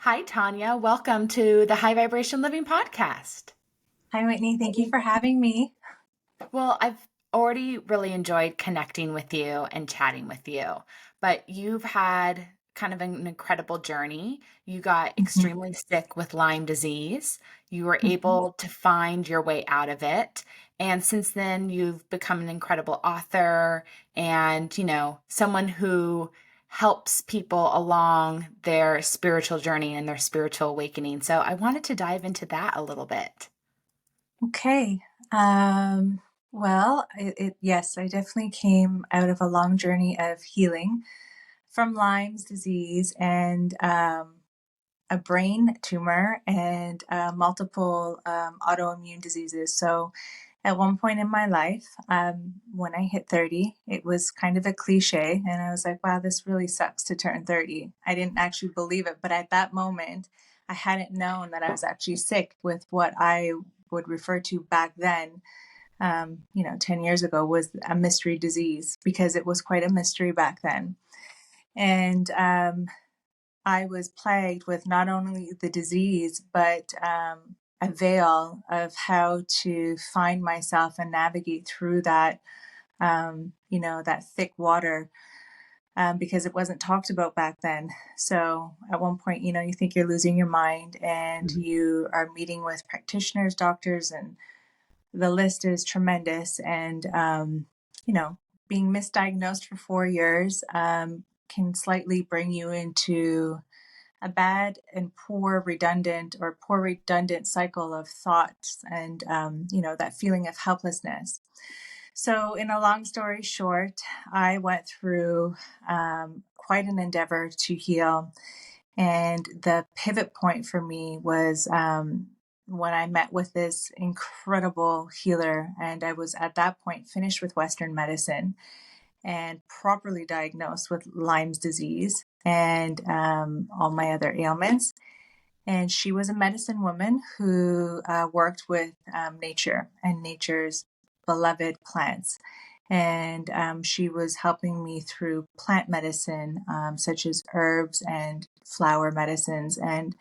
Hi, Tanya. Welcome to the High Vibration Living Podcast. Hi, Whitney. Thank you for having me. Well, I've already really enjoyed connecting with you and chatting with you, but you've had kind of an incredible journey. You got Mhm, extremely sick with Lyme disease. You were mhm. able to find your way out of it. And since then, you've become an incredible author and, someone who helps people along their spiritual journey and their spiritual awakening. So I wanted to dive into that a little bit. Okay. Um, yes, I definitely came out of a long journey of healing from Lyme's disease and a brain tumor and multiple autoimmune diseases. So, at one point in my life, when I hit 30, it was kind of a cliche. And I was like, wow, this really sucks to turn 30. I didn't actually believe it. But at that moment, I hadn't known that I was actually sick with what I would refer to back then, 10 years ago, was a mystery disease because it was quite a mystery back then. And I was plagued with not only the disease, but a veil of how to find myself and navigate through that, that thick water, because it wasn't talked about back then. So at one point, you think you're losing your mind and you are meeting with practitioners, doctors, and the list is tremendous. And, being misdiagnosed for 4 years can slightly bring you into a bad and poor redundant cycle of thoughts and that feeling of helplessness. So in a long story short, I went through quite an endeavor to heal, and the pivot point for me was when I met with this incredible healer, and I was at that point finished with Western medicine and properly diagnosed with Lyme's disease and all my other ailments. And she was a medicine woman who worked with nature and nature's beloved plants. And she was helping me through plant medicine, such as herbs and flower medicines. And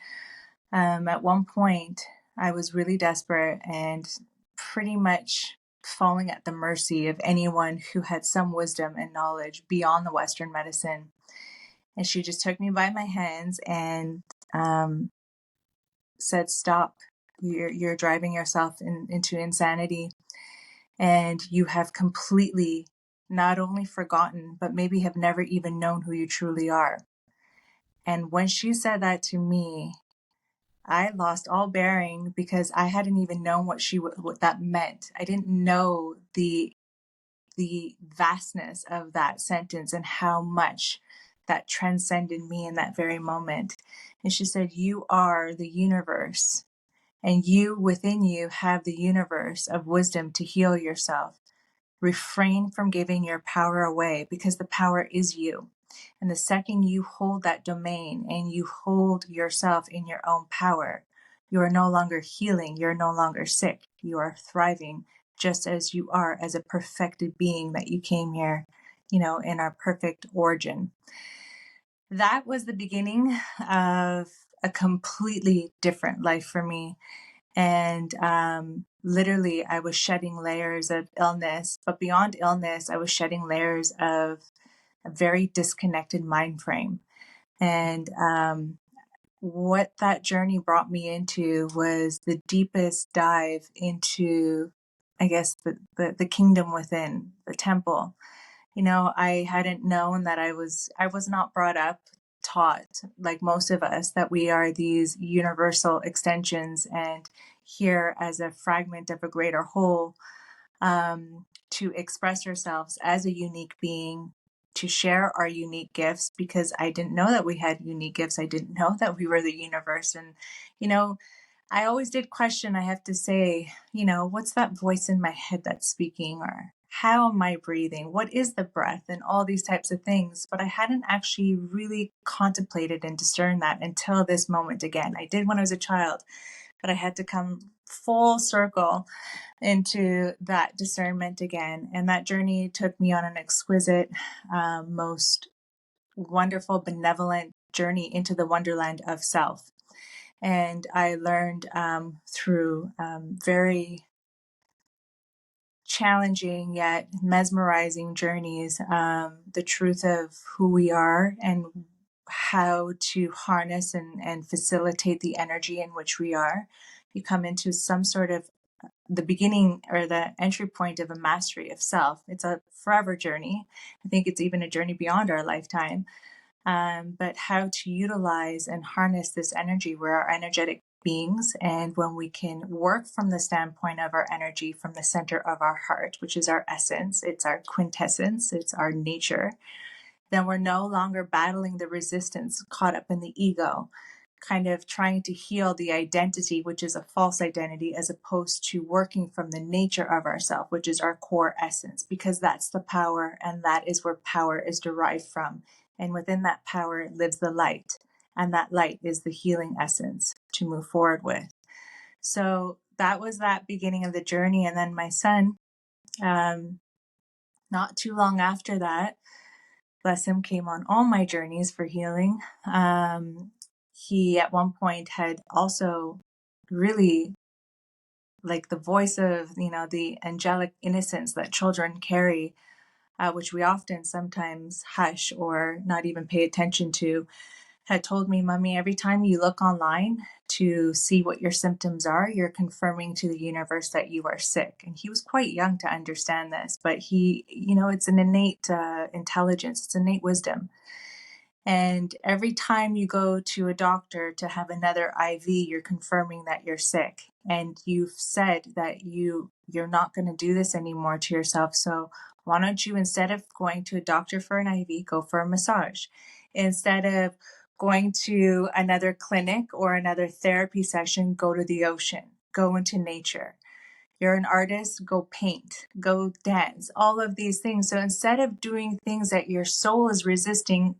at one point, I was really desperate and pretty much falling at the mercy of anyone who had some wisdom and knowledge beyond the Western medicine. And she just took me by my hands and um, said, "Stop. You're driving yourself into insanity. And you have completely not only forgotten, but maybe have never even known who you truly are." And when she said that to me, I lost all bearing because I hadn't even known what that meant. I didn't know the vastness of that sentence and how much that transcended me in that very moment. And she said, "You are the universe, and you within you have the universe of wisdom to heal yourself. Refrain from giving your power away because the power is you. And the second you hold that domain and you hold yourself in your own power, you are no longer healing, you're no longer sick, you are thriving just as you are as a perfected being that you came here, in our perfect origin." That was the beginning of a completely different life for me. And literally, I was shedding layers of illness, but beyond illness, I was shedding layers of a very disconnected mind frame. And what that journey brought me into was the deepest dive into, I guess, the kingdom within the temple. I hadn't known that I was not brought up taught like most of us that we are these universal extensions and here as a fragment of a greater whole, to express ourselves as a unique being, to share our unique gifts, because I didn't know that we had unique gifts. I didn't know that we were the universe. And, you know, I always did question, I have to say, what's that voice in my head that's speaking? Or how am I breathing? What is the breath? And all these types of things. But I hadn't actually really contemplated and discerned that until this moment again. I did when I was a child, but I had to come full circle into that discernment again. And that journey took me on an exquisite, most wonderful, benevolent journey into the wonderland of self. And I learned through very challenging yet mesmerizing journeys the truth of who we are and how to harness and facilitate the energy in which we are. You come into some sort of the beginning or the entry point of a mastery of self. It's a forever journey. I think it's even a journey beyond our lifetime. But how to utilize and harness this energy. We're our energetic beings. And when we can work from the standpoint of our energy from the center of our heart, which is our essence, it's our quintessence, it's our nature, then we're no longer battling the resistance caught up in the ego, kind of trying to heal the identity, which is a false identity, as opposed to working from the nature of ourself, which is our core essence, because that's the power, and that is where power is derived from. And within that power lives the light, and that light is the healing essence to move forward with. So that was that beginning of the journey. And then my son, not too long after that, bless him, came on all my journeys for healing. He at one point had also really, like, the voice of, the angelic innocence that children carry, which we often sometimes hush or not even pay attention to, had told me, "Mommy, every time you look online to see what your symptoms are, you're confirming to the universe that you are sick." And he was quite young to understand this, but he, it's an innate intelligence, it's innate wisdom. And every time you go to a doctor to have another IV, you're confirming that you're sick. And you've said that you're not going to do this anymore to yourself. So why don't you, instead of going to a doctor for an IV, go for a massage? Instead of going to another clinic or another therapy session, go to the ocean, go into nature. You're an artist, go paint, go dance, all of these things. So instead of doing things that your soul is resisting,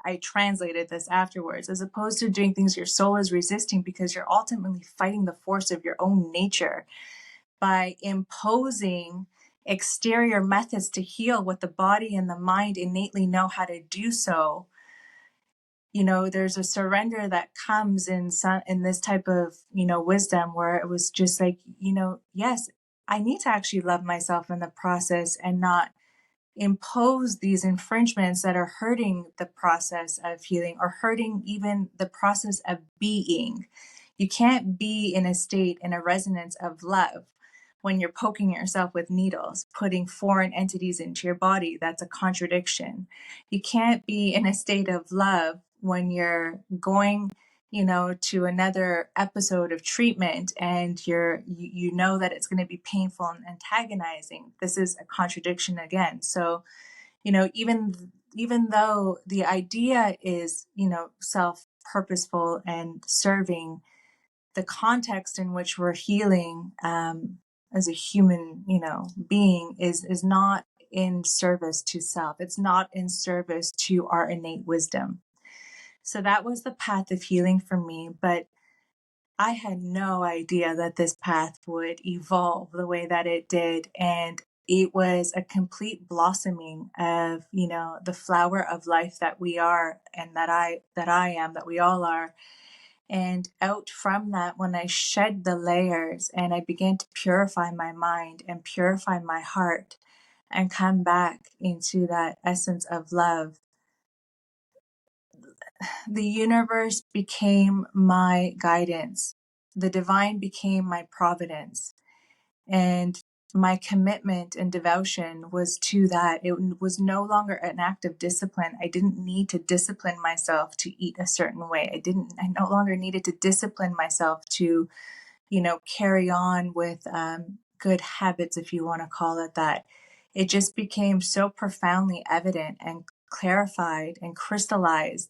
I translated this afterwards, as opposed to doing things your soul is resisting, because you're ultimately fighting the force of your own nature by imposing exterior methods to heal what the body and the mind innately know how to do so. There's a surrender that comes in this type of, wisdom, where it was just like, yes, I need to actually love myself in the process and not impose these infringements that are hurting the process of healing or hurting even the process of being. You can't be in a state, in a resonance of love, when you're poking yourself with needles, putting foreign entities into your body. That's a contradiction. You can't be in a state of love when you're going, to another episode of treatment and you know that it's going to be painful and antagonizing. This is a contradiction again. So, even though the idea is, self purposeful and serving, the context in which we're healing as a human, being is not in service to self. It's not in service to our innate wisdom. So that was the path of healing for me. But I had no idea that this path would evolve the way that it did. And it was a complete blossoming of, the flower of life that we are, and that I am, that we all are. And out from that, when I shed the layers and I began to purify my mind and purify my heart and come back into that essence of love, the universe became my guidance. The divine became my providence. And my commitment and devotion was to that. It was no longer an act of discipline. I didn't need to discipline myself to eat a certain way. I no longer needed to discipline myself to, carry on with good habits, if you want to call it that. It just became so profoundly evident and clarified and crystallized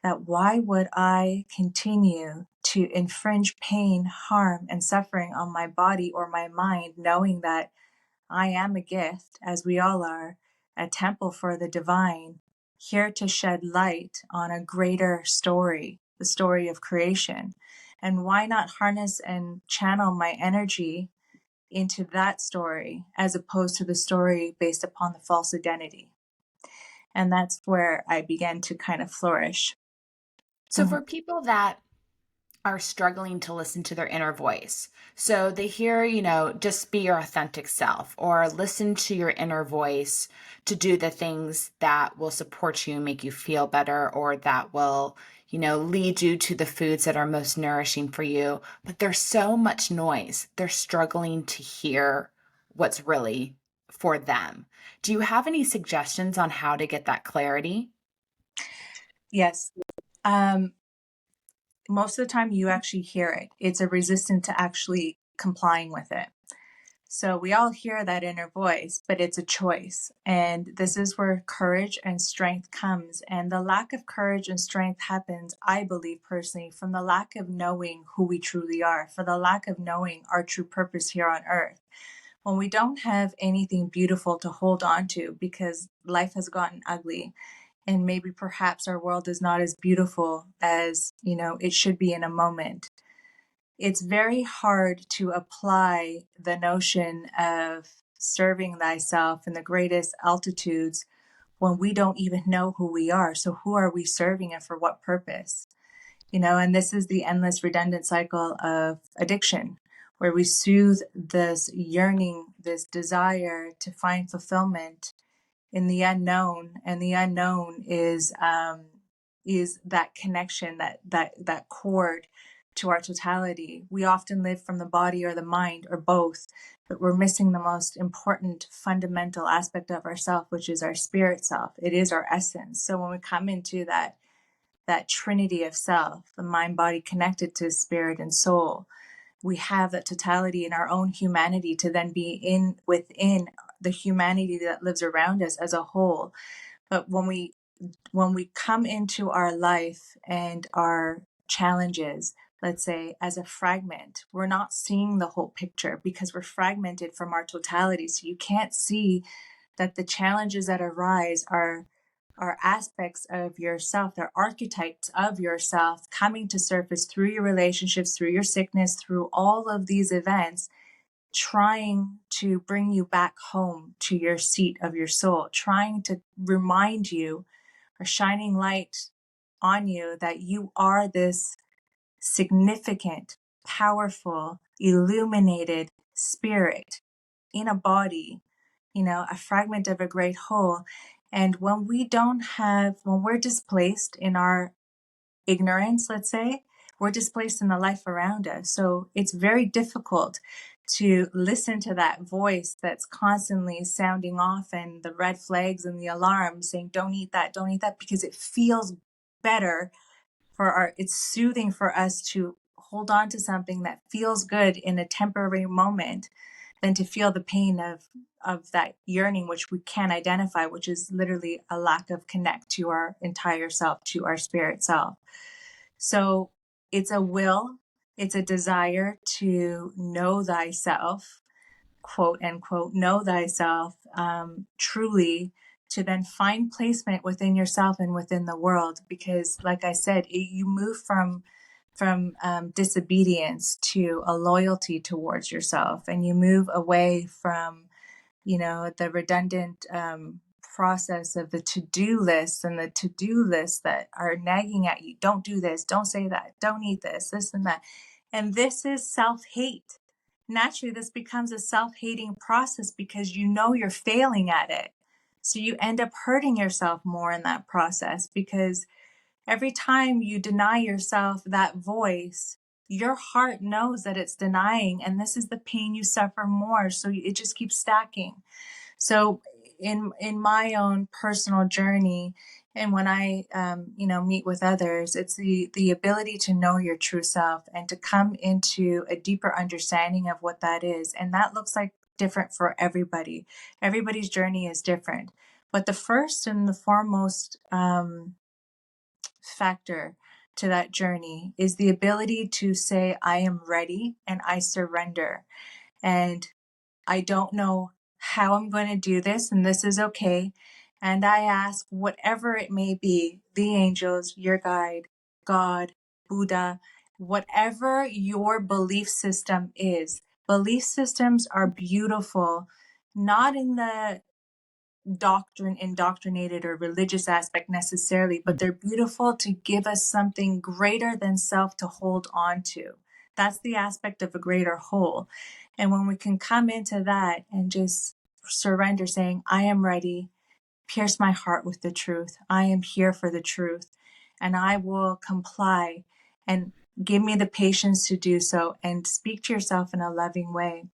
that why would I continue to infringe pain, harm, and suffering on my body or my mind, knowing that I am a gift, as we all are, a temple for the divine, here to shed light on a greater story, the story of creation. And why not harness and channel my energy into that story as opposed to the story based upon the false identity? And that's where I began to kind of flourish. So, Mhm. for people that are struggling to listen to their inner voice. So they hear, just be your authentic self or listen to your inner voice to do the things that will support you and make you feel better or that will, lead you to the foods that are most nourishing for you. But there's so much noise. They're struggling to hear what's really for them. Do you have any suggestions on how to get that clarity? Yes. Um, Most of the time, you actually hear it. It's a resistance to actually complying with it. So we all hear that inner voice, but it's a choice. And this is where courage and strength comes. And the lack of courage and strength happens, I believe personally, from the lack of knowing who we truly are, for the lack of knowing our true purpose here on earth. When we don't have anything beautiful to hold on to because life has gotten ugly, and maybe perhaps our world is not as beautiful as, it should be in a moment, it's very hard to apply the notion of serving thyself in the greatest altitudes when we don't even know who we are. So, who are we serving and for what purpose? And this is the endless redundant cycle of addiction, where we soothe this yearning, this desire to find fulfillment in the unknown, and the unknown is that connection, that cord to our totality. We often live from the body or the mind or both, but we're missing the most important fundamental aspect of ourself, which is our spirit self. It is our essence. So when we come into that trinity of self, the mind body connected to spirit and soul, we have that totality in our own humanity to then be in within the humanity that lives around us as a whole. But when we come into our life and our challenges, let's say as a fragment, we're not seeing the whole picture because we're fragmented from our totality. So you can't see that the challenges that arise are aspects of yourself, they're archetypes of yourself coming to surface through your relationships, through your sickness, through all of these events, trying to bring you back home to your seat of your soul, trying to remind you or shining light on you that you are this significant, powerful, illuminated spirit in a body, a fragment of a great whole. And when we're displaced in our ignorance, let's say, we're displaced in the life around us. So it's very difficult to listen to that voice that's constantly sounding off and the red flags and the alarms saying, don't eat that, because it feels better it's soothing for us to hold on to something that feels good in a temporary moment than to feel the pain of that yearning, which we can't identify, which is literally a lack of connect to our entire self, to our spirit self. So it's a will, it's a desire to know thyself, quote unquote, know thyself truly, to then find placement within yourself and within the world. Because, like I said, you move from disobedience to a loyalty towards yourself, and you move away from the redundant process of the to-do lists and the to-do lists that are nagging at you. Don't do this, don't say that, don't eat this and that. And this is self-hate. Naturally, this becomes a self-hating process because you're failing at it. So you end up hurting yourself more in that process, because every time you deny yourself that voice, your heart knows that it's denying, and this is the pain you suffer more. So it just keeps stacking. So in my own personal journey, and when I meet with others, it's the ability to know your true self and to come into a deeper understanding of what that is, and that looks like different for everybody. Everybody's journey is different, but the first and the foremost factor to that journey is the ability to say, I am ready and I surrender. And I don't know how I'm going to do this, and this is okay. And I ask whatever it may be, the angels, your guide, God, Buddha, whatever your belief system is. Belief systems are beautiful, not in the indoctrinated or religious aspect necessarily, but they're beautiful to give us something greater than self to hold on to. That's the aspect of a greater whole. And when we can come into that and just surrender, saying, I am ready, pierce my heart with the truth. I am here for the truth, and I will comply, and give me the patience to do so, and speak to yourself in a loving way.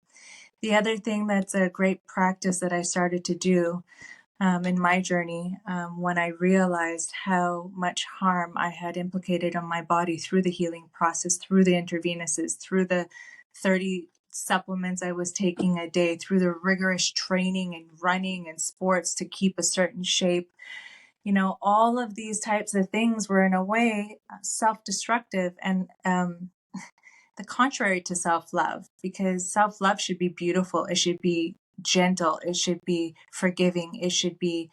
The other thing that's a great practice that I started to do in my journey, when I realized how much harm I had implicated on my body through the healing process, through the intravenous's, through the 30 supplements I was taking a day, through the rigorous training and running and sports to keep a certain shape. You know, all of these types of things were in a way self-destructive and the contrary to self-love, because self-love should be beautiful. It should be gentle. It should be forgiving. It should be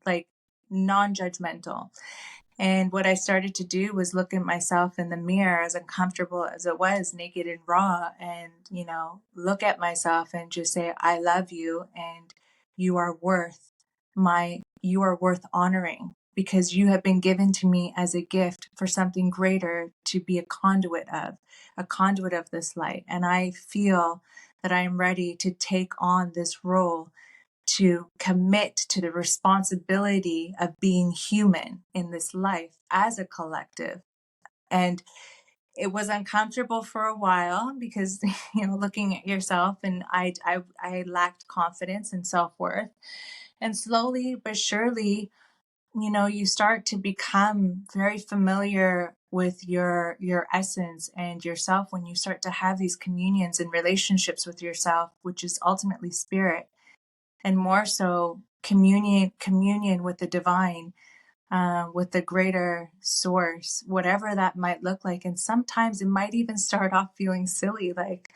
like non-judgmental. And what I started to do was look at myself in the mirror, as uncomfortable as it was, naked and raw, and, you know, look at myself and just say, I love you, and you are you are worth honoring, because you have been given to me as a gift for something greater to be a conduit of this light. And I feel that I am ready to take on this role, to commit to the responsibility of being human in this life as a collective. And it was uncomfortable for a while because, you know, looking at yourself, and I lacked confidence and self-worth. And slowly but surely, you know, you start to become very familiar with your essence and yourself when you start to have these communions and relationships with yourself, which is ultimately spirit, and more so communion with the divine, with the greater source, whatever that might look like. And sometimes it might even start off feeling silly, like,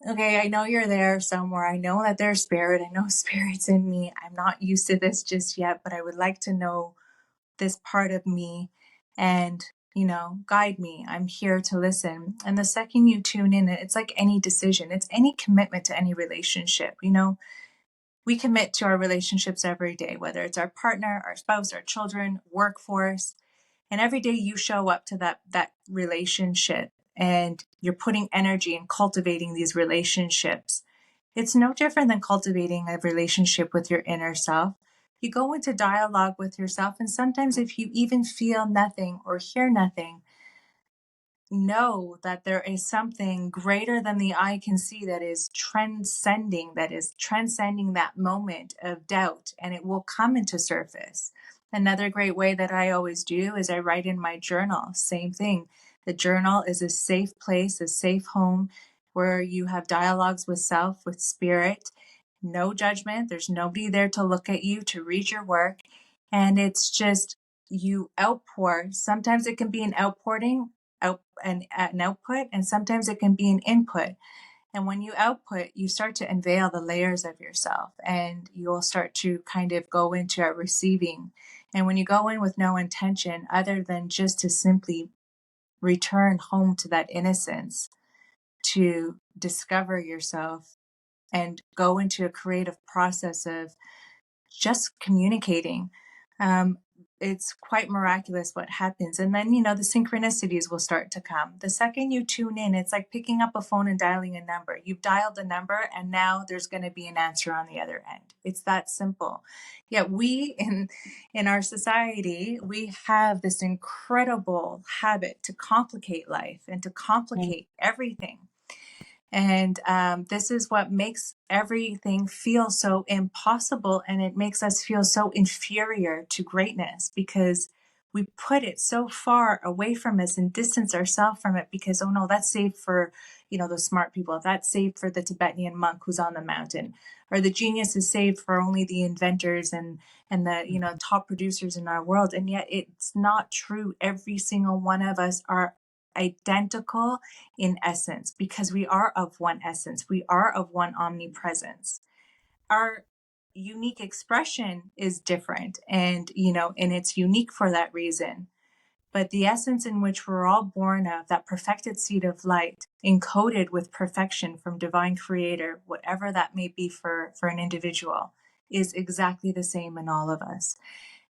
okay, I know you're there somewhere. I know that there's spirit. I know spirit's in me. I'm not used to this just yet, but I would like to know this part of me, and, you know, guide me. I'm here to listen. And the second you tune in, it's like any decision, it's any commitment to any relationship. You know, we commit to our relationships every day, whether it's our partner, our spouse, our children, workforce. And every day you show up to that relationship, and you're putting energy in cultivating these relationships. It's no different than cultivating a relationship with your inner self. You go into dialogue with yourself, and sometimes if you even feel nothing or hear nothing, know that there is something greater than the eye can see that is transcending that moment of doubt, and it will come into surface. Another great way that I always do is I write in my journal. Same thing. The journal is a safe place, a safe home, where you have dialogues with self, with spirit, no judgment. There's nobody there to look at you, to read your work. And it's just, you outpour. Sometimes it can be an outpouring, an output, and sometimes it can be an input. And when you output, you start to unveil the layers of yourself, and you'll start to kind of go into a receiving. And when you go in with no intention other than just to simply return home to that innocence, to discover yourself and go into a creative process of just communicating. Um, it's quite miraculous what happens. And then, you know, the synchronicities will start to come. The second you tune in, it's like picking up a phone and dialing a number. You've dialed the number, and now there's going to be an answer on the other end. It's that simple. Yet we in our society, we have this incredible habit to complicate life and to complicate everything. And this is what makes everything feel so impossible. And it makes us feel so inferior to greatness, because we put it so far away from us and distance ourselves from it, because, oh no, that's saved for, you know, the smart people. That's saved for the Tibetan monk who's on the mountain. Or the genius is saved for only the inventors and the, you know, top producers in our world. And yet it's not true. Every single one of us are identical in essence, because we are of one essence. We are of one omnipresence. Our unique expression is different, and, you know, and it's unique for that reason. But the essence in which we're all born of, that perfected seed of light, encoded with perfection from divine creator, whatever that may be for an individual, is exactly the same in all of us.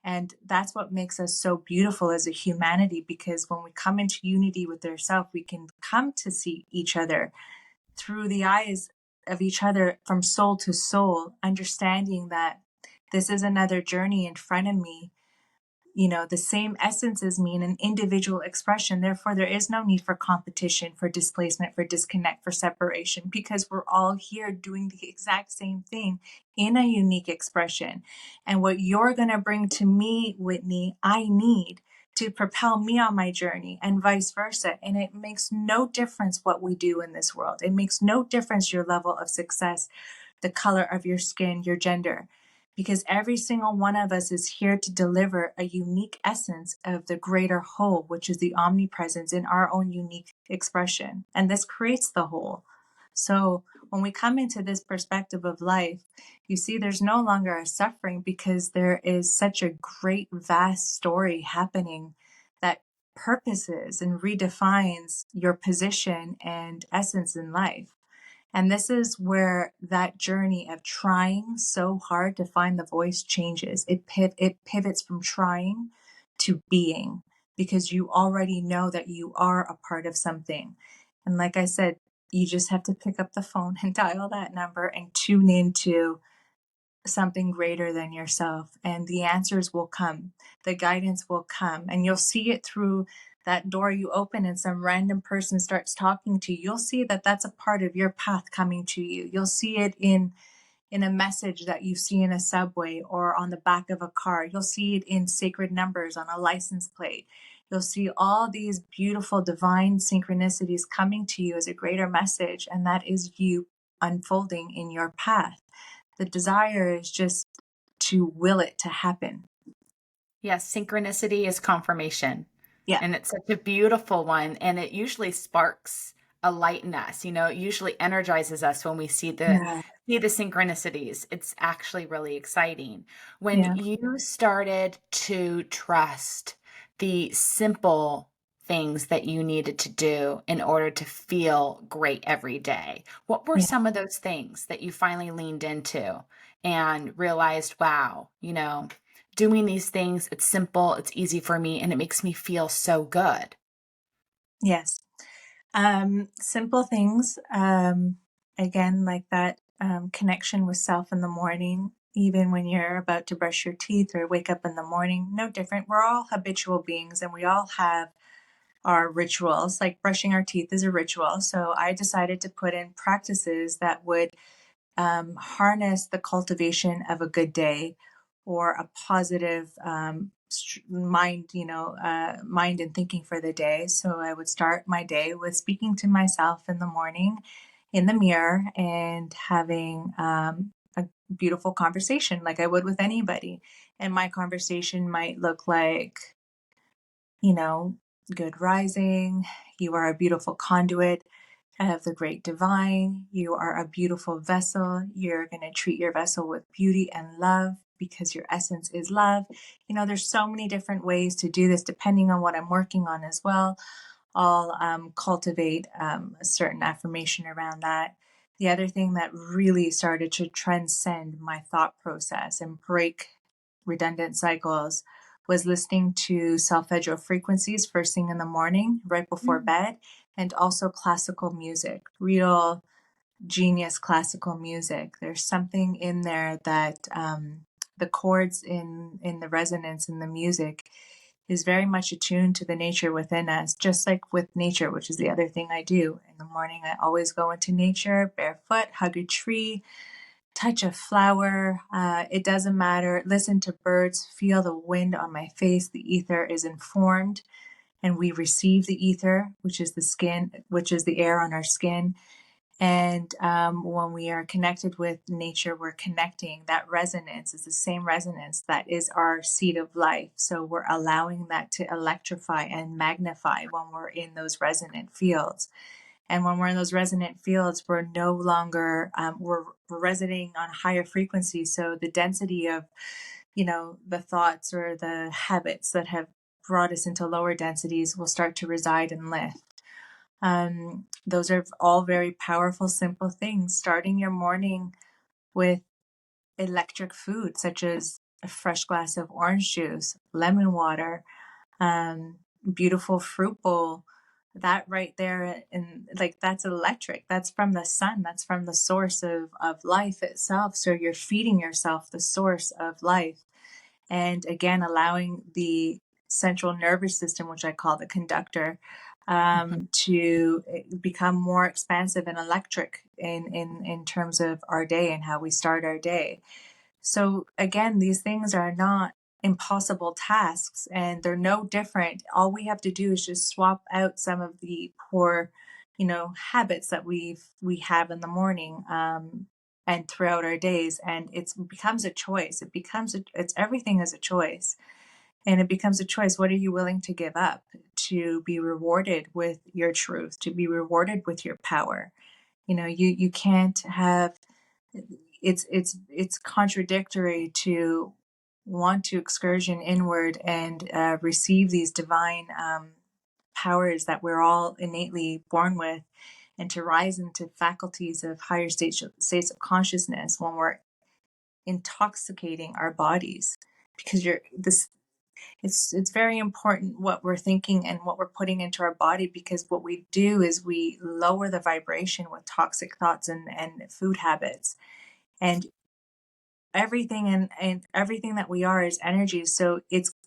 And that's what makes us so beautiful as a humanity, because when we come into unity with ourselves, we can come to see each other through the eyes of each other from soul to soul, understanding that this is another journey in front of me. You know, the same essence as me in an individual expression. Therefore, there is no need for competition, for displacement, for disconnect, for separation, because we're all here doing the exact same thing in a unique expression. And what you're going to bring to me, Whitney, I need to propel me on my journey, and vice versa. And it makes no difference what we do in this world. It makes no difference your level of success, the color of your skin, your gender, because every single one of us is here to deliver a unique essence of the greater whole, which is the omnipresence in our own unique expression. And this creates the whole. So when we come into this perspective of life, you see there's no longer a suffering, because there is such a great, vast story happening that purposes and redefines your position and essence in life. And this is where that journey of trying so hard to find the voice changes. It pivots from trying to being, because you already know that you are a part of something. And like I said, you just have to pick up the phone and dial that number and tune into something greater than yourself, and the answers will come, the guidance will come, and you'll see it through that door you open and some random person starts talking to you. You'll see that that's a part of your path coming to you. You'll see it in a message that you see in a subway or on the back of a car. You'll see it in sacred numbers on a license plate. You'll see all these beautiful divine synchronicities coming to you as a greater message, and that is you unfolding in your path. The desire is just to will it to happen. Yes, synchronicity is confirmation. Yeah. And it's such a beautiful one. And it usually sparks a light in us. You know, it usually energizes us when we Yeah. see the synchronicities. It's actually really exciting. When Yeah. you started to trust the simple things that you needed to do in order to feel great every day, what were Yeah. some of those things that you finally leaned into and realized, wow, doing these things, it's simple, it's easy for me, and it makes me feel so good. Yes. Simple things. Again, like that connection with self in the morning, even when you're about to brush your teeth or wake up in the morning, no different. We're all habitual beings, and we all have our rituals. Like brushing our teeth is a ritual. So I decided to put in practices that would harness the cultivation of a good day, or a positive mind, mind and thinking for the day. So I would start my day with speaking to myself in the morning in the mirror and having a beautiful conversation like I would with anybody. And my conversation might look like, you know, good rising, you are a beautiful conduit of the great divine. You are a beautiful vessel. You're going to treat your vessel with beauty and love, because your essence is love. There's so many different ways to do this depending on what I'm working on as well. I'll cultivate a certain affirmation around that. The other thing that really started to transcend my thought process and break redundant cycles was listening to solfeggio frequencies first thing in the morning, right before Mm. bed, and also classical music, real genius classical music. There's something in there that the chords in the resonance in the music is very much attuned to the nature within us, just like with nature, which is the other thing I do. In the morning, I always go into nature, barefoot, hug a tree, touch a flower. It doesn't matter. Listen to birds, feel the wind on my face. The ether is informed, and we receive the ether, which is the skin, which is the air on our skin. And when we are connected with nature, we're connecting. That resonance is the same resonance that is our seed of life. So we're allowing that to electrify and magnify when we're in those resonant fields. And when we're in those resonant fields, we're no longer, we're resonating on higher frequencies. So the density of, the thoughts or the habits that have brought us into lower densities will start to reside and lift. Those are all very powerful, simple things. Starting your morning with electric food, such as a fresh glass of orange juice, lemon water, um, beautiful fruit bowl. That right there, and like that's electric. That's from the sun. That's from the source of life itself. So you're feeding yourself the source of life. And again, allowing the central nervous system, which I call the conductor, Mhm. to become more expansive and electric in terms of our day and how we start our day. So again, these things are not impossible tasks, and they're no different. All we have to do is just swap out some of the poor, habits that we have in the morning, and throughout our days, and it becomes a choice. It's everything is a choice, and it becomes a choice. What are you willing to give up to be rewarded with your truth, to be rewarded with your power? You can't have, it's contradictory to want to excursion inward and receive these divine powers that we're all innately born with, and to rise into faculties of higher states of consciousness when we're intoxicating our bodies. Because you're this it's very important what we're thinking and what we're putting into our body, because what we do is we lower the vibration with toxic thoughts and food habits, and and everything that we are is energy. So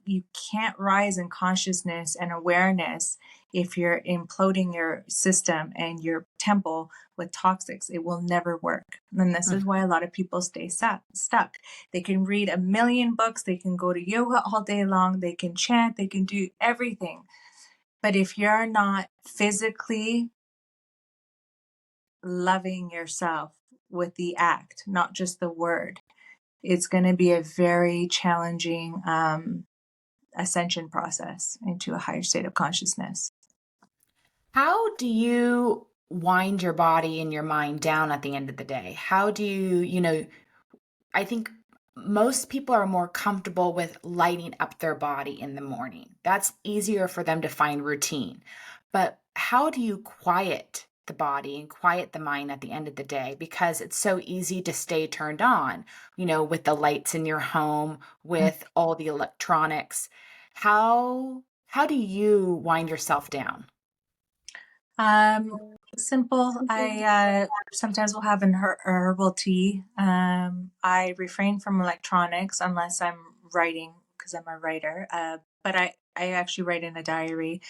you can't rise in consciousness and awareness if you're imploding your system and your temple with toxics. It will never work. And this is why a lot of people stay stuck. They can read a million books, they can go to yoga all day long, they can chant, they can do everything, but if you're not physically loving yourself with the act, not just the word, it's going to be a very challenging ascension process into a higher state of consciousness. How do you wind your body and your mind down at the end of the day? How do you, I think most people are more comfortable with lighting up their body in the morning. That's easier for them to find routine. But how do you quiet the body and quiet the mind at the end of the day? Because it's so easy to stay turned on, with the lights in your home, with all the electronics. How do you wind yourself down? Um, Simple. I sometimes will have an herbal tea. I refrain from electronics unless I'm writing, because I'm a writer. But I actually write in a diary.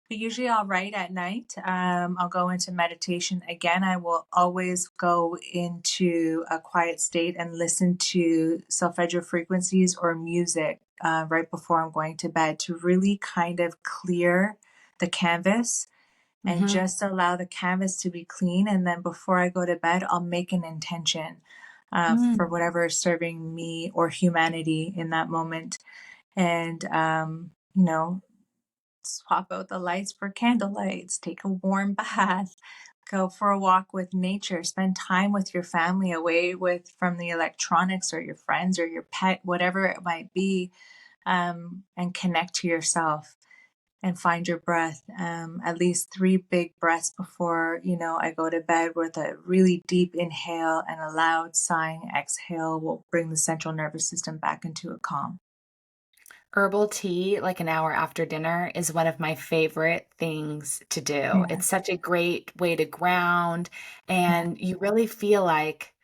But usually I'll write at night. I'll go into meditation. Again, I will always go into a quiet state and listen to solfeggio frequencies or music right before I'm going to bed, to really kind of clear the canvas and Hmm. just allow the canvas to be clean. And then before I go to bed, I'll make an intention for whatever is serving me or humanity in that moment. And, swap out the lights for candle lights, take a warm bath, go for a walk with nature, spend time with your family away from the electronics or your friends or your pet, whatever it might be, and connect to yourself and find your breath. At least three big breaths before, I go to bed, with a really deep inhale and a loud sighing exhale will bring the central nervous system back into a calm. Herbal tea, like an hour after dinner, is one of my favorite things to do. Yeah. It's such a great way to ground, Yeah. and you really feel like,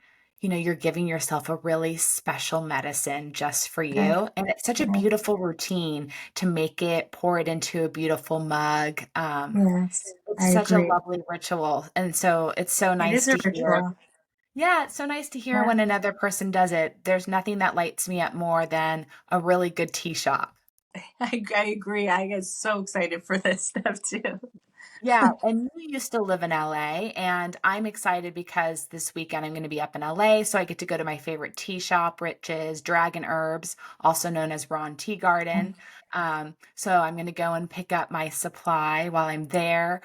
you're giving yourself a really special medicine just for Yeah. you. And it's such a Yeah. beautiful routine to make it, pour it into a beautiful mug. Yes, It's I such a agree. lovely ritual. And so it's so It nice is a to hear. ritual. Yeah, it's so nice to hear Yeah. when another person does it. There's nothing that lights me up more than a really good tea shop. I agree. I get so excited for this stuff too. Yeah, and you used to live in LA, and I'm excited because this weekend I'm going to be up in LA, so I get to go to my favorite tea shop, which is Dragon Herbs, also known as Ron Tea Garden. So I'm going to go and pick up my supply while I'm there.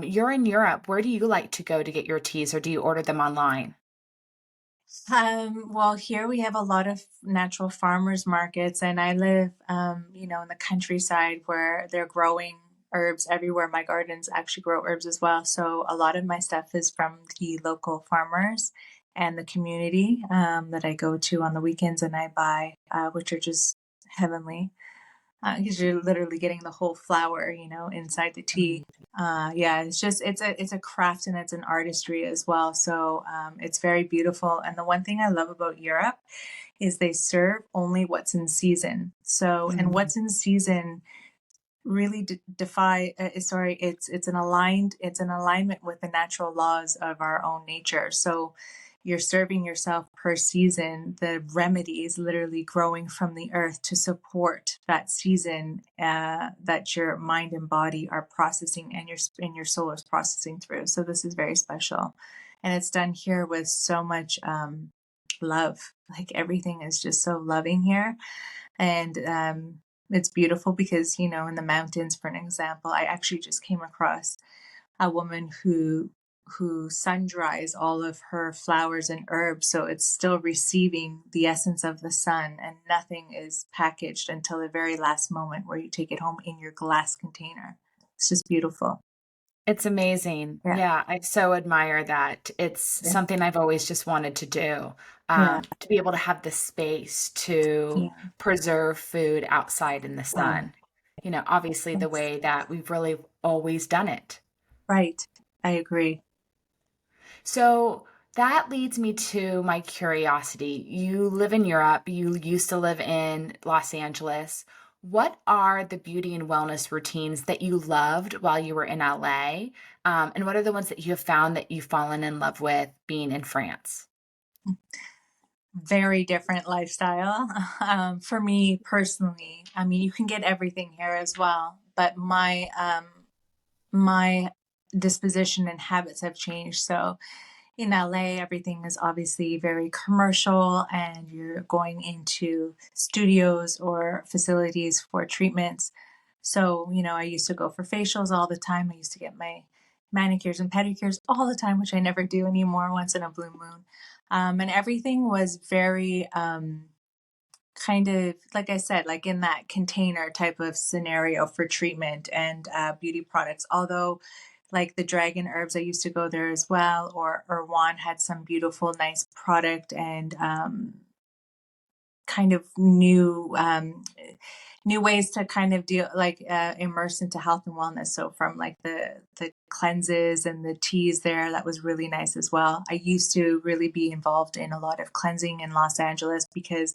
You're in Europe. Where do you like to go to get your teas, or do you order them online? Well, here we have a lot of natural farmers markets, and I live, in the countryside where they're growing herbs everywhere. My gardens actually grow herbs as well. So a lot of my stuff is from the local farmers, and the community that I go to on the weekends and I buy, which are just heavenly because you're literally getting the whole flower, inside the tea. Yeah, it's a craft and it's an artistry as well. So it's very beautiful. And the one thing I love about Europe is they serve only what's in season. So, and Mm. what's in season really defy sorry it's an alignment with the natural laws of our own nature. So you're serving yourself per season the remedies literally growing from the earth to support that season that your mind and body are processing and your soul is processing through. So this is very special, and it's done here with so much love. Like everything is just so loving here. And it's beautiful because, in the mountains, for an example, I actually just came across a woman who sun dries all of her flowers and herbs, so it's still receiving the essence of the sun, and nothing is packaged until the very last moment where you take it home in your glass container. It's just beautiful. It's amazing. Yeah. Yeah, I so admire that. It's Yeah. something I've always just wanted to do, Yeah. to be able to have the space to Yeah. preserve food outside in the Wow. sun. Obviously the Yes. way that we've really always done it. Right. I agree. So that leads me to my curiosity. You live in Europe, you used to live in Los Angeles. What are the beauty and wellness routines that you loved while you were in LA? And what are the ones that you have found that you've fallen in love with being in France? Very different lifestyle. For me personally, I mean, you can get everything here as well, but my disposition and habits have changed. So in LA, everything is obviously very commercial, and you're going into studios or facilities for treatments. So, I used to go for facials all the time. I used to get my manicures and pedicures all the time, which I never do anymore, once in a blue moon. And everything was very kind of, like I said, like in that container type of scenario for treatment and beauty products. Although, like the dragon herbs, I used to go there as well, or Juan had some beautiful, nice product and kind of new ways to kind of deal like immerse into health and wellness. So from like the cleanses and the teas there, that was really nice as well. I used to really be involved in a lot of cleansing in Los Angeles because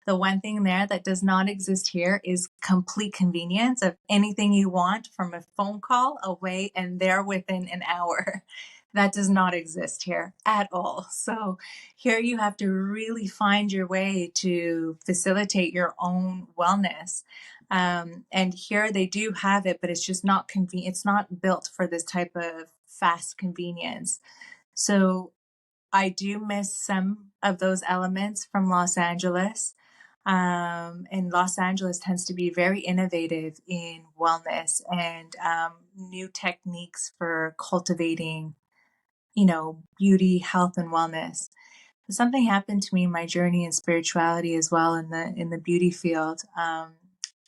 the one thing there that does not exist here is complete convenience of anything you want from a phone call away and there within an hour. That does not exist here at all. So here you have to really find your way to facilitate your own wellness. And here they do have it, but it's just not convenient. It's not built for this type of fast convenience. So I do miss some of those elements from Los Angeles. And Los Angeles tends to be very innovative in wellness and new techniques for cultivating, beauty, health, and wellness. Something happened to me in my journey in spirituality as well in the beauty field.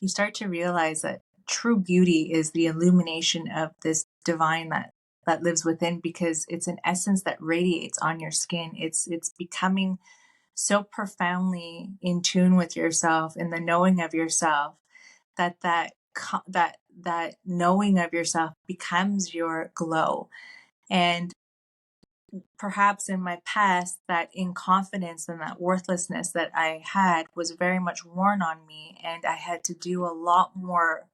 You start to realize that true beauty is the illumination of this divine that lives within, because it's an essence that radiates on your skin. It's becoming so profoundly in tune with yourself and the knowing of yourself that knowing of yourself becomes your glow. And perhaps in my past, that inconfidence and that worthlessness that I had was very much worn on me, and I had to do a lot more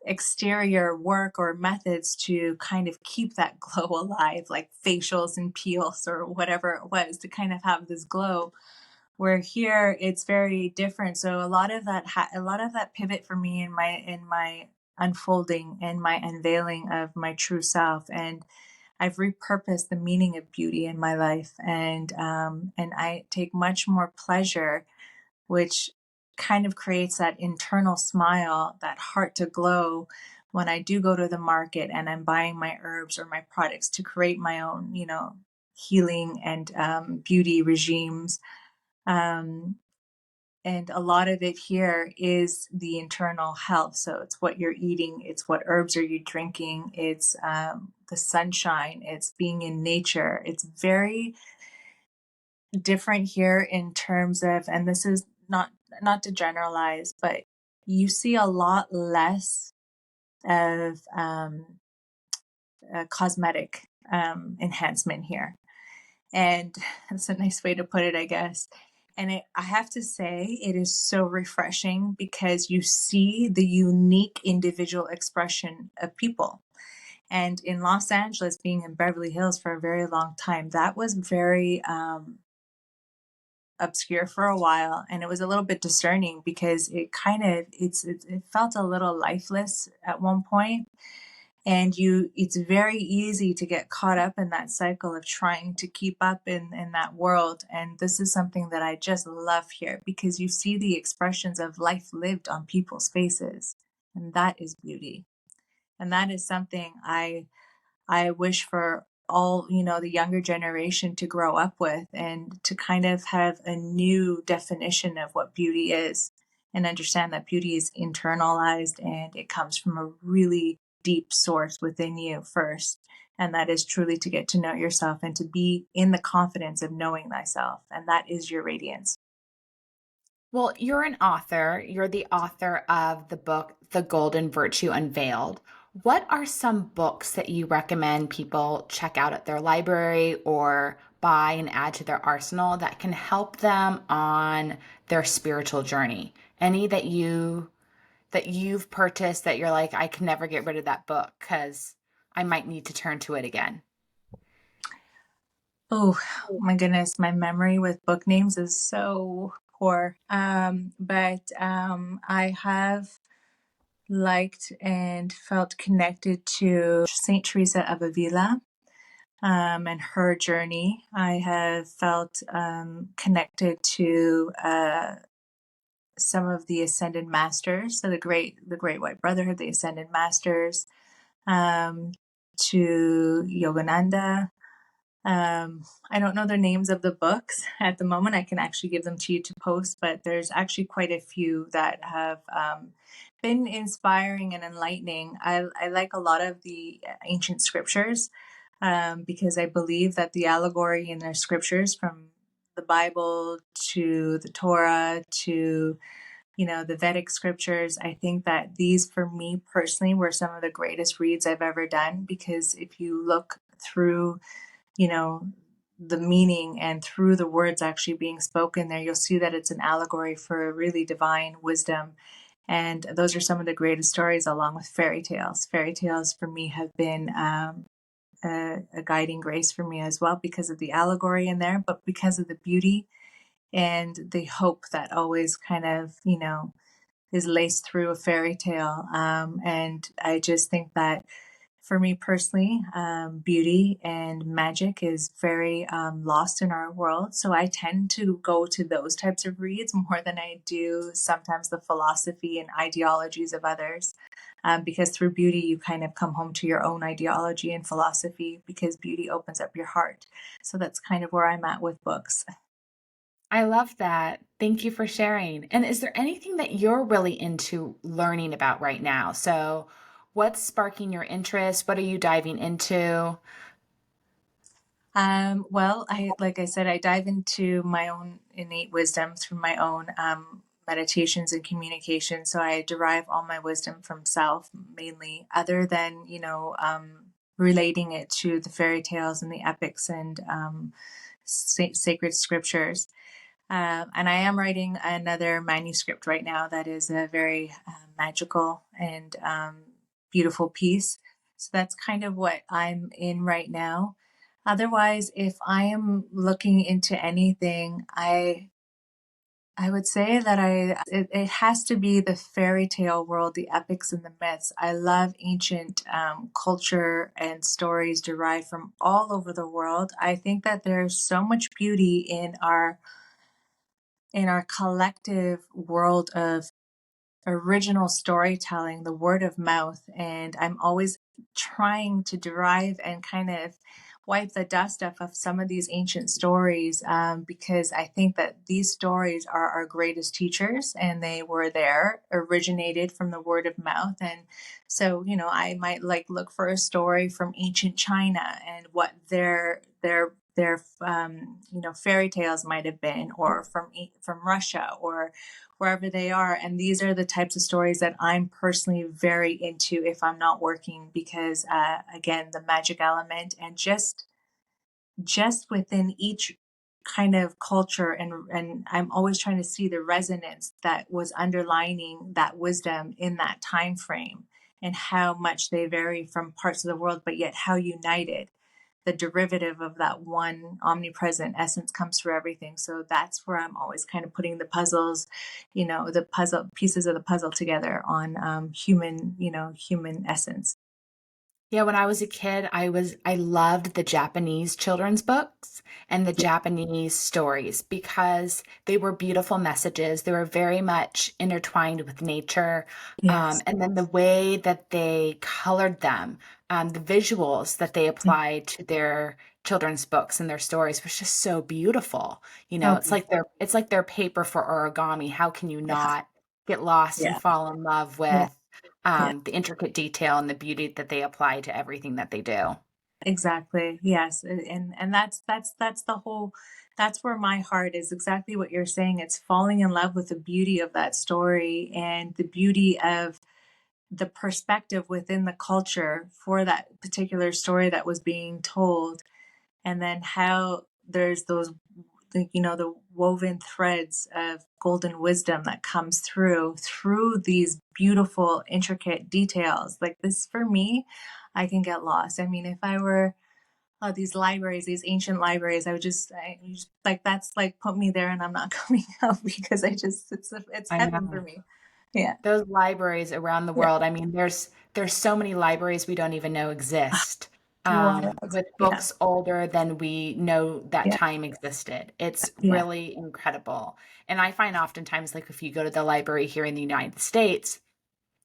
exterior work or methods to kind of keep that glow alive, like facials and peels or whatever it was, to kind of have this glow. Where here it's very different. So a lot of a lot of that pivot for me in my unfolding and my unveiling of my true self. And I've repurposed the meaning of beauty in my life, and I take much more pleasure, which kind of creates that internal smile, that heart to glow when I do go to the market and I'm buying my herbs or my products to create my own, healing and beauty regimes. Um, and a lot of it here is the internal health. So it's what you're eating, it's what herbs are you drinking, it's the sunshine, it's being in nature. It's very different here in terms of, and this is not to generalize, but you see a lot less of cosmetic enhancement here. And that's a nice way to put it, I guess. And I have to say, it is so refreshing because you see the unique individual expression of people. And in Los Angeles, being in Beverly Hills for a very long time, that was very obscure for a while, and it was a little bit discerning because it kind of it felt a little lifeless at one point, and it's very easy to get caught up in that cycle of trying to keep up in that world. And this is something that I just love here because you see the expressions of life lived on people's faces, and that is beauty. And that is something I wish for all, the younger generation to grow up with and to kind of have a new definition of what beauty is and understand that beauty is internalized and it comes from a really deep source within you first. And that is truly to get to know yourself and to be in the confidence of knowing thyself. And that is your radiance. Well, you're an author. You're the author of the book, The Golden Virtue Unveiled. What are some books that you recommend people check out at their library or buy and add to their arsenal that can help them on their spiritual journey? Any that you've purchased that you're like, I can never get rid of that book because I might need to turn to it again. Oh my goodness, my memory with book names is so poor. But I have liked and felt connected to Saint Teresa of Avila and her journey. I have felt connected to some of the Ascended Masters, so the Great White Brotherhood, the Ascended Masters, um, to Yogananda. I don't know the names of the books at the moment. I can actually give them to you to post, but there's actually quite a few that have been inspiring and enlightening. I like a lot of the ancient scriptures because I believe that the allegory in their scriptures, from the Bible to the Torah to the Vedic scriptures, I think that these, for me personally, were some of the greatest reads I've ever done because if you look through you know, the meaning and through the words actually being spoken there, you'll see that it's an allegory for really divine wisdom. And those are some of the greatest stories, along with fairy tales. Fairy tales for me have been a guiding grace for me as well because of the allegory in there, but because of the beauty and the hope that always kind of, is laced through a fairy tale. And I just think that for me personally, beauty and magic is very lost in our world. So I tend to go to those types of reads more than I do sometimes the philosophy and ideologies of others. Because through beauty, you kind of come home to your own ideology and philosophy because beauty opens up your heart. So that's kind of where I'm at with books. I love that. Thank you for sharing. And is there anything that you're really into learning about right now? So, what's sparking your interest? What are you diving into? Well, like I said, I dive into my own innate wisdom through my own meditations and communication. So I derive all my wisdom from self mainly, other than relating it to the fairy tales and the epics and sacred scriptures. And I am writing another manuscript right now that is a very magical and beautiful piece. So that's kind of what I'm in right now. Otherwise, if I am looking into anything, I would say that it has to be the fairy tale world, the epics and the myths. I love ancient culture and stories derived from all over the world. I think that there's so much beauty in our collective world of original storytelling, the word of mouth. And I'm always trying to derive and kind of wipe the dust off of some of these ancient stories because I think that these stories are our greatest teachers and they were there, originated from the word of mouth. And so, I might like look for a story from ancient China and what their their fairy tales might have been, or from Russia or wherever they are. And these are the types of stories that I'm personally very into if I'm not working, because again, the magic element, and just within each kind of culture, and I'm always trying to see the resonance that was underlining that wisdom in that time frame, and how much they vary from parts of the world, but yet how united the derivative of that one omnipresent essence comes through everything. So that's where I'm always kind of putting the puzzles, the puzzle pieces of the puzzle together on human essence. Yeah, when I was a kid, I loved the Japanese children's books and the Japanese stories because they were beautiful messages. They were very much intertwined with nature. Yes. And then the way that they colored them, the visuals that they Yeah. applied to their children's books and their stories was just so beautiful. So It's like their paper for origami. How can you yeah, not get lost and yeah, fall in love yeah, with yeah. the intricate detail and the beauty that they apply to everything that they do? Exactly. Yes. And that's the whole, that's where my heart is, exactly what you're saying. It's falling in love with the beauty of that story, and the beauty of the perspective within the culture for that particular story that was being told. And then how there's those, the woven threads of golden wisdom that comes through these beautiful intricate details. Like this, for me, I can get lost. I mean, if I were these libraries, these ancient libraries, like, that's like, put me there and I'm not coming out, because it's I heaven for know. me. Yeah. Those libraries around the Yeah. world, I mean, there's so many libraries we don't even know exist, Wild. with Yeah. books older than we know that Yeah. time existed. It's Yeah. really incredible. And I find oftentimes, like if you go to the library here in the United States,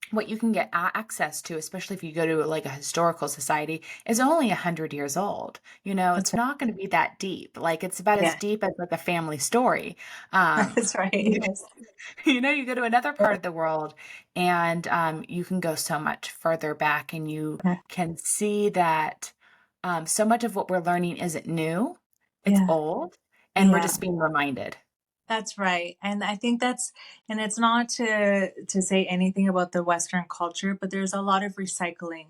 what you can get access to, especially if you go to like a historical society, is only 100 years old. That's It's not going to be that deep. Like it's about as right. deep as like a family story. Yeah. Um, That's right. you, Yes. you go to another part of the world and you can go so much further back and you Yeah. can see that so much of what we're learning isn't new, it's Yeah. old, and we're Yeah. just being reminded. That's right. And I think and it's not to say anything about the Western culture, but there's a lot of recycling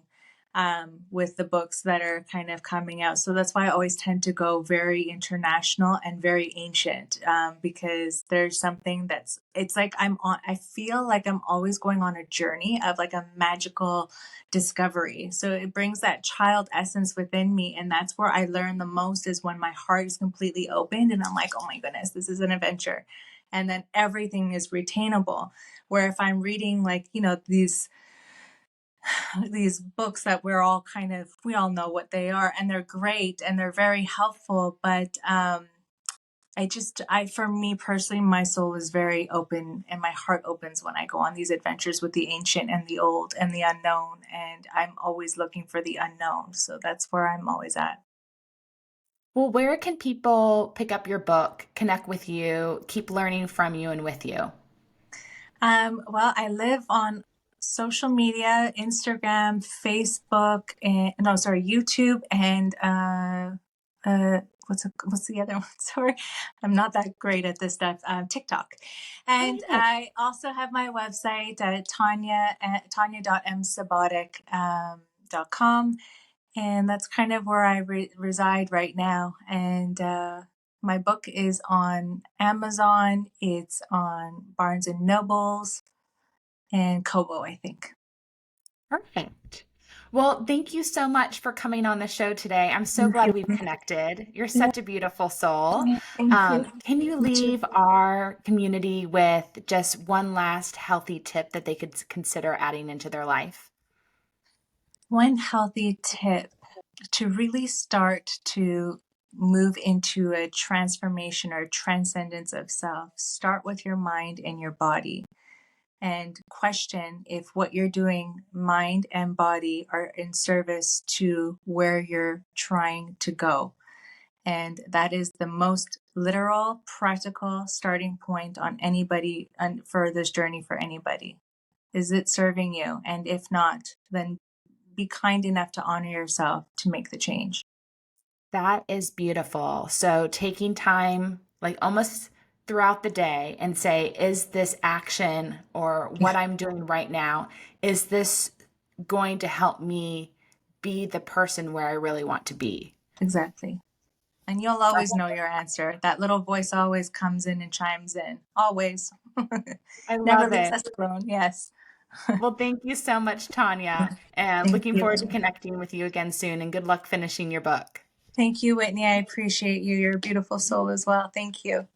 with the books that are kind of coming out. So that's why I always tend to go very international and very ancient, because there's something it's like I feel like I'm always going on a journey of like a magical discovery. So it brings that child essence within me. And that's where I learn the most, is when my heart is completely opened and I'm like, oh my goodness, this is an adventure. And then everything is retainable. Where if I'm reading, like, these books that we all know what they are, and they're great and they're very helpful, but for me personally, my soul is very open and my heart opens when I go on these adventures with the ancient and the old and the unknown. And I'm always looking for the unknown. So that's where I'm always at. Well, where can people pick up your book, connect with you, keep learning from you and with you? Well, I live on social media, Instagram, Facebook, and no, sorry, YouTube, and what's the other one? Sorry, I'm not that great at this stuff. TikTok, and Oh, I also have my website at Tanya.msubotic .com, and that's kind of where I reside right now. And my book is on Amazon. It's on Barnes and Nobles and Kobo, I think. perfect. Well, thank you so much for coming on the show today. I'm so Thank glad you. we've connected. You're Yeah, such a beautiful soul. yeah, thank you. Can you You too. leave our community with just one last healthy tip that they could consider adding into their life? One healthy tip to really start to move into a transformation or transcendence of self, start with your mind and your body, and question if what you're doing, mind and body, are in service to where you're trying to go. And that is the most literal, practical starting point on anybody and for this journey for anybody. Is it serving you? And if not, then be kind enough to honor yourself to make the change. That is beautiful. So taking time, like almost throughout the day, and say, is this action or Yeah, what I'm doing right now, is this going to help me be the person where I really want to be? exactly. And you'll always know your answer. That little voice always comes in and chimes in. Always. I Never love leaves it. us alone. Yes. Well, thank you so much, Tanya, and Thank looking you. forward to connecting with you again soon, and good luck finishing your book. Thank you, Whitney. I appreciate you. You're a beautiful soul as well. Thank you.